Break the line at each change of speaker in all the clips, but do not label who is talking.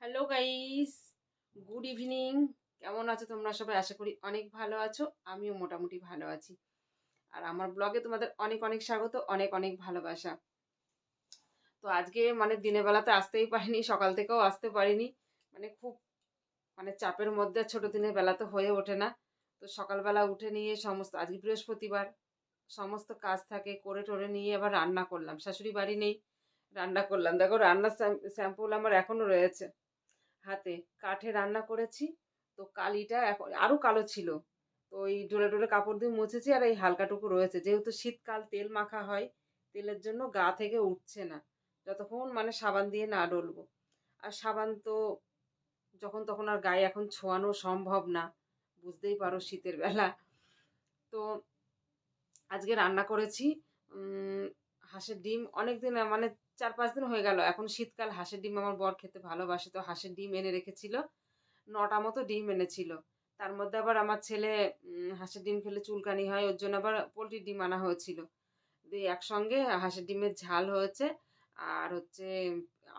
Hello guys, good evening. কেমন আছো তোমরা সবাই? আশা করি অনেক ভালো আছো। আমিও মোটামুটি ভালো আছি। আর আমার ব্লগে তোমাদের অনেক অনেক স্বাগত, অনেক অনেক ভালোবাসা। তো আজকে দিনের বেলাতে আসতেই পারিনি, সকাল থেকেও আসতে পারিনি। খুব চাপের মধ্যে ছোট দিনের বেলা তো হয়ে ওঠে না। তো সকালবেলা উঠে নিয়ে সমস্ত, আজকে বৃহস্পতিবার, সমস্ত কাজ থাকে করে টোরে নিয়ে আবার রান্না করলাম। শাশুড়ি বাড়ি নেই, রান্না করলাম। দেখো রান্নার স্যাম্পল আমার এখনো রয়েছে হাতে। কাঠে রান্না করেছি, তো কালিটা এখন আরো কালো ছিল। তো ওই ডোলে ডোলে কাপড় দিয়ে মুছেছি, আর এই হালকাটুকু রয়েছে। যেহেতু শীতকাল, তেল মাখা হয়, তেলের জন্য গা থেকে উঠছে না যতক্ষণ সাবান দিয়ে না ডলবো। আর সাবান তো যখন তখন আর গায়ে এখন ছোঁয়ানো সম্ভব না, বুঝতেই পারো শীতের বেলা। তো আজকে রান্না করেছি হাঁসের ডিম। অনেকদিন 4-5 দিন হয়ে গেল, এখন শীতকাল, হাঁসের ডিম আমার বর খেতে ভালোবাসে, তো হাঁসের ডিম এনে রেখেছিল। 9টা মতো ডিম এনেছিল। তার মধ্যে আবার আমার ছেলে হাঁসের ডিম খেলে চুলকানি হয়, ওর জন্য আবার পোলট্রির ডিম আনা হয়েছিল। দিয়ে একসঙ্গে হাঁসের ডিমের ঝাল হয়েছে, আর হচ্ছে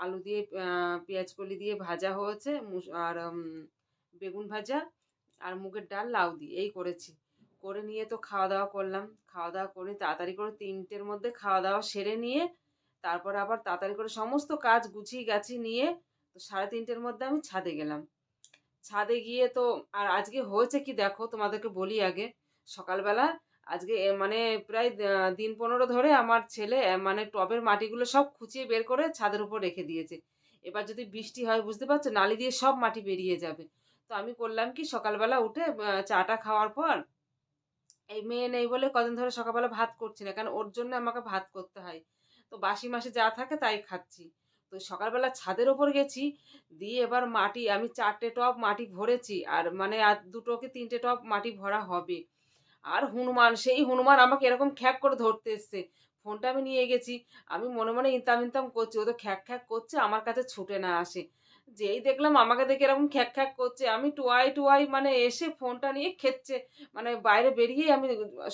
আলু দিয়ে পেঁয়াজ কলি দিয়ে ভাজা হয়েছে, আর বেগুন ভাজা, আর মুগের ডাল লাউ দিয়ে এই করেছি। করে নিয়ে তো খাওয়া দাওয়া করলাম। খাওয়া দাওয়া করে তাড়াতাড়ি করে 3টের মধ্যে খাওয়া দাওয়া সেরে নিয়ে তারপর আবার তাড়াতাড়ি করে সমস্ত কাজ গুছিয়ে গাছি নিয়ে তো 3:30-র মধ্যে আমি ছাদে গেলাম। ছাদে গিয়ে তো, আর আজকে হয়েছে কি দেখো, তোমাদেরকে বলি আগে। সকালবেলা আজকে প্রায় দিন 15 ধরে আমার ছেলে টবের মাটিগুলো সব খুঁচিয়ে বের করে ছাদের উপর রেখে দিয়েছে। এবার যদি বৃষ্টি হয়, বুঝতে পারছো, নালি দিয়ে সব মাটি বেরিয়ে যাবে। তো আমি করলাম কি, সকালবেলা উঠে চাটা খাওয়ার পর, এই মেয়ে নেই বলে কদিন ধরে সকালবেলা ভাত করছি না, কারণ ওর জন্য আমাকে ভাত করতে হয়। তো বাসি মাসে যা থাকে তাই খাচ্ছি। তো সকালবেলা ছাদের ওপর গেছি, দিয়ে এবার মাটি আমি 4টে টব মাটি ভরেছি, আর আর 2টো কি 3টে টব মাটি ভরা হবে। আর হনুমান, সেই হনুমান আমাকে এরকম খ্যাক করে ধরতে এসছে। ফোনটা আমি নিয়ে গেছি, আমি মনে মনে ইনতাম ইনতাম করছি, ও তো খ্যাক খ্যাক করছে, আমার কাছে ছুটে না আসে। যেই দেখলাম আমাকে দেখে এরকম খ্যাক খ্যাক করছে, আমি টুয়াই টুয়াই এসে ফোনটা নিয়ে খেচ্ছে, বাইরে বেরিয়েই আমি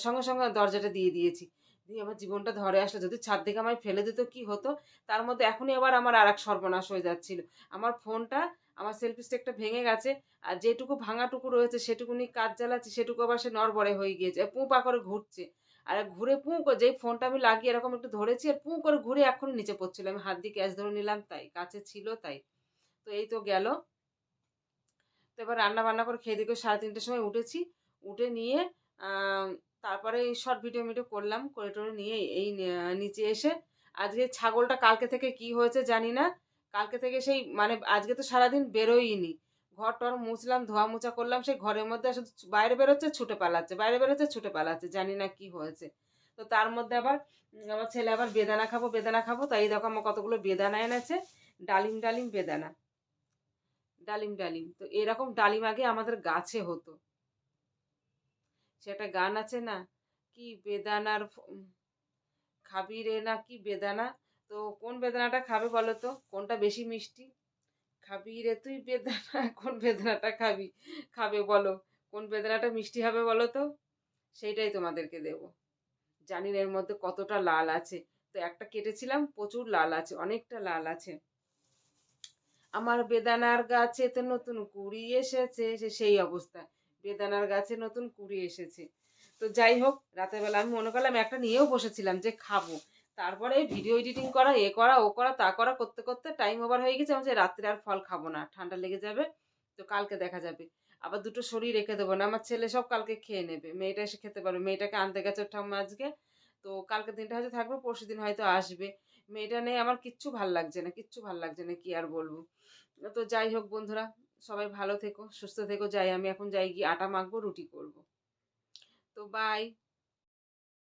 সঙ্গে সঙ্গে দরজাটা দিয়ে দিয়েছি। দিয়ে আমার জীবনটা ধরে আসলো, যদি ছাদ থেকে আমায় ফেলে দিত কি হতো। তার মধ্যে এখনই আবার আমার আর এক সর্বনাশ হয়ে যাচ্ছিল। আমার ফোনটা, আমার সেলফি স্টিকটা ভেঙে গেছে, আর যেটুকু ভাঙাটুকু রয়েছে সেটুকুনি কাজ জ্বালাচ্ছি, সেটুকু আবার সে নড়বড়ে হয়ে গিয়েছে, পু পা করে ঘুরছে। আর ঘুরে পু করে, যেই ফোনটা আমি লাগিয়ে এরকম একটু ধরেছি, আর পু করে ঘুরে এখনই নিচে পড়ছিল। আমি হাত দিয়ে ক্যাচ ধরে নিলাম, তাই কাছে ছিল তাই। তো এই তো গেল। তো এবার রান্না বান্না করে খেয়ে দিয়ে 3:30-র সময় উঠেছি। উঠে নিয়ে তারপরে এই শর্ট ভিডিও মিডিও করলাম, করে টোরে নিয়ে এই নিচে এসে, আজকে ছাগলটা কালকে থেকে কি হয়েছে জানি না, কালকে থেকে সেই আজকে তো সারাদিন বেরোইনি। ঘর টর মুছলাম, ধোয়া মোছা করলাম, সেই ঘরের মধ্যে শুধু বাইরে বেরোচ্ছে ছুটে পালাচ্ছে, বাইরে বেরোচ্ছে ছুটে পালাচ্ছে, জানি না কি হয়েছে। তো তার মধ্যে আবার আমার ছেলে আবার বেদানা খাবো বেদানা খাবো, তাই দেখো আমার কতগুলো বেদানা এনেছে। ডালিম ডালিম বেদানা, ডালিম ডালিম। তো এরকম ডালিম আগে আমাদের গাছে হতো। সে একটা গান আছে না, কি বেদানার খাবি রে, না কি বেদানা। তো কোন বেদানাটা খাবে বলো তো, কোনটা বেশি মিষ্টি? খাবি রে তুই বেদানা, কোন বেদানাটা খাবি, খাবে বলো, কোন বেদানাটা মিষ্টি হবে বলো তো? সেইটাই তোমাদেরকে দেব। জানি না এর মধ্যে কতটা লাল আছে। তো একটা কেটেছিলাম, প্রচুর লাল আছে, অনেকটা লাল আছে। আমার বেদানার গাছে তো নতুন কুড়ি এসেছে, সেই অবস্থা। বেদানার গাছে নতুন কুড়ি এসেছে। তো যাই হোক, রাতের বেলা আমি মনে করলাম একটা নিয়েও বসেছিলাম যে খাবো। তারপরে ভিডিও এডিটিং করা, এ করা ও করা তা করা করতে করতে টাইম ওভার হয়ে গেছে। আমি যে রাত্রে আর ফল খাবো না, ঠান্ডা লেগে যাবে, তো কালকে দেখা যাবে। আবার 2টো সরিয়ে রেখে দেবো না, আমার ছেলে সব কালকে খেয়ে নেবে, মেয়েটা এসে খেতে পারবে। মেয়েটাকে আনতে গেছে ওর ঠাম্মা আজকে। তো কালকে দিনটা হয়তো থাকবে, পরশু দিন হয়তো আসবে। মেয়েটা নেই, আমার কিচ্ছু ভাল লাগছে না, কিচ্ছু ভাল লাগছে না, কি আর বলবো। তো যাই হোক বন্ধুরা, সবাই ভালো থেকো, সুস্থ থেকো। যাই, আমি এখন যাই, গিয়ে আটা মাখবো, রুটি করব। তো বাই।